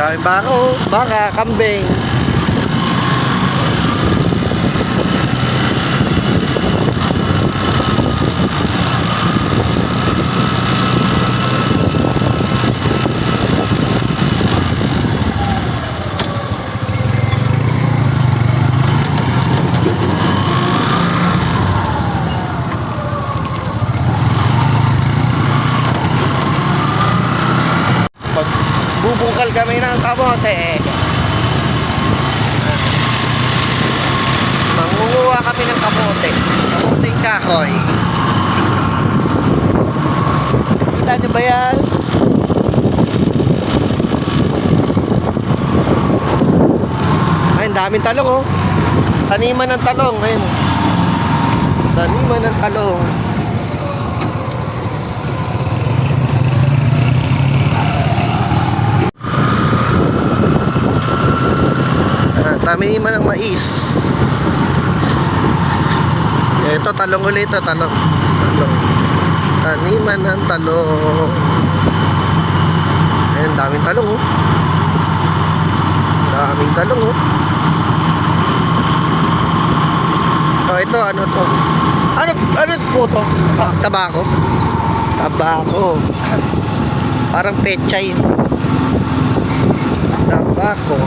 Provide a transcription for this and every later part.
Daming bako, baka, kambing. Bubungkal kami ng kamote. Mangunguha kami ng kamote. Kamoteng kahoy. Kita nyo ba yan? Ay, ang daming talong oh. Taniman ng talong. Ayun. Taniman ng talong. Taniman ng mais. Ito talong ulit, ito talong. Taniman ng talong. Ayun, daming talong oh. Daming talong oh. Oh, ito ano to? Ano po to? Tabako. Tabako. Parang pechay. Tabako.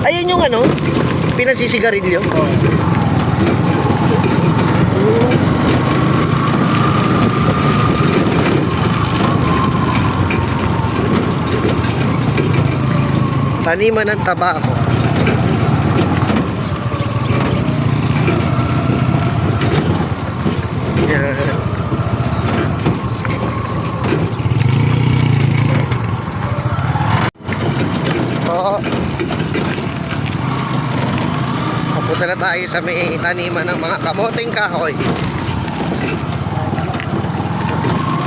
Ayun yung ano, pinagsisigarilyo. Taniman ng tabako. Yan. Oo. Punta na tayo sa may taniman ng mga kamoteng kahoy.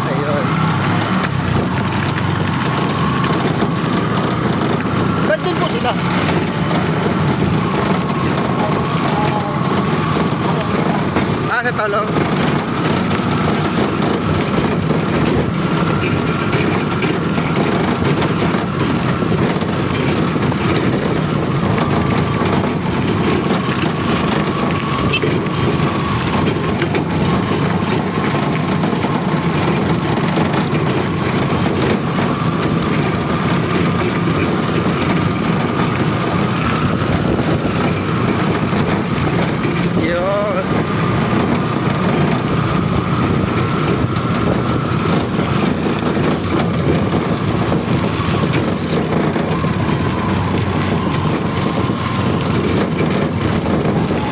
Ayun. Ba't dun po sila? Sa talong.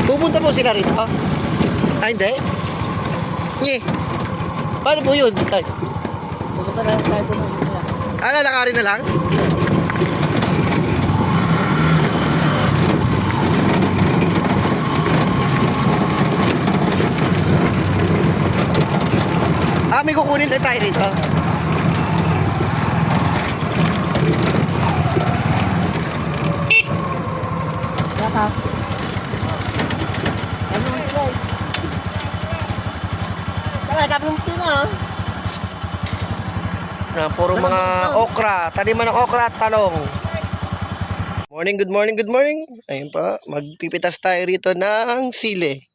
Pupunta po sila rito? Ah, hindi? Nye. Paano po yun? Pupunta na tayo po nila. Ah, lalakarin na lang? Ah, may kukunin na tayo rito. Baka. Puro mga okra, taniman ng okra at talong. Morning, good morning, good morning. Ayun pa, magpipitas tayo rito ng sili.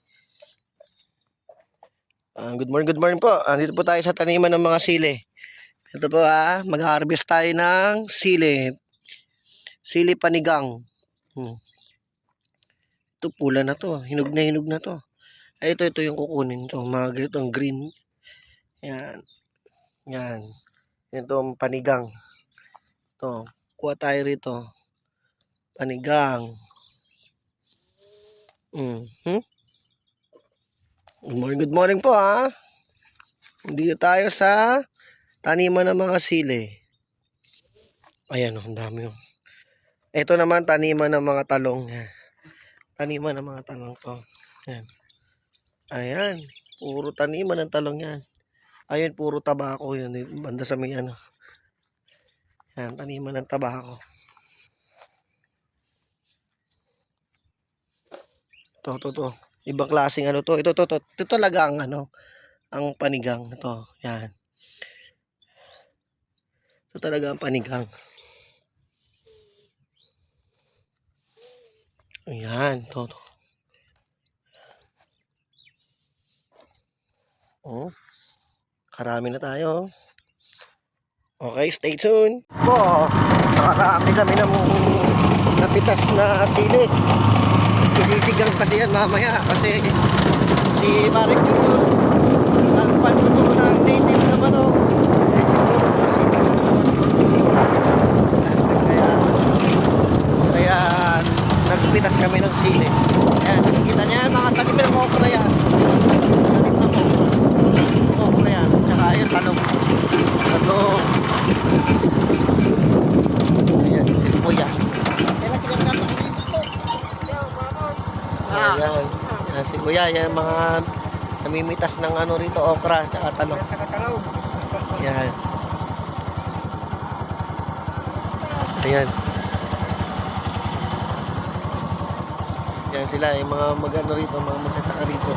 Good morning po. Andito po tayo sa taniman ng mga sili. Ito po mag-harvest tayo ng sili. Sili panigang. Ito pula na to, hinog na to. Ay, ito yung kukunin to, mga ganito ang green. Yan. Yan. Ito ang panigang. Ito, kuha tayo rito. Panigang. Good morning po Dito tayo sa taniman ng mga sili. Ayan ang dami oh. Ito naman taniman ng mga talong. Taniman ng mga talong to. Yan. Ayan. Puro taniman ng talong yan. Ayun, puro tabako yun. Banda sa may ano. Yan, taniman ng tabako. To. Ibang klaseng ano to. Ito talaga ang ano, ang panigang. Ito, yan. Ito talaga ang panigang. Ayan, to. Oh, karami na tayo. Okay, stay tuned. Po, nakarami kami ng napitas na sili. Isisigang kasi yan mamaya kasi si Marek Julius nagpaluto ng native na manok. Eh siguro sinigang naman ang pagluto. Kaya nagpitas kami ng sili. Ayan, nakikita niya yan, mga tanim ng okra yan. Tanim ng okra. Okra yan. Tsaka ayun, talong. Talong. Ayan, si Kuya. Ayan. Ayan, si Kuya, yan mga namimitas ng ano rito, okra, tsaka talong. Ayan. Ayan. Yan sila, yung mga mag-ano rito, mga magsasaka rito.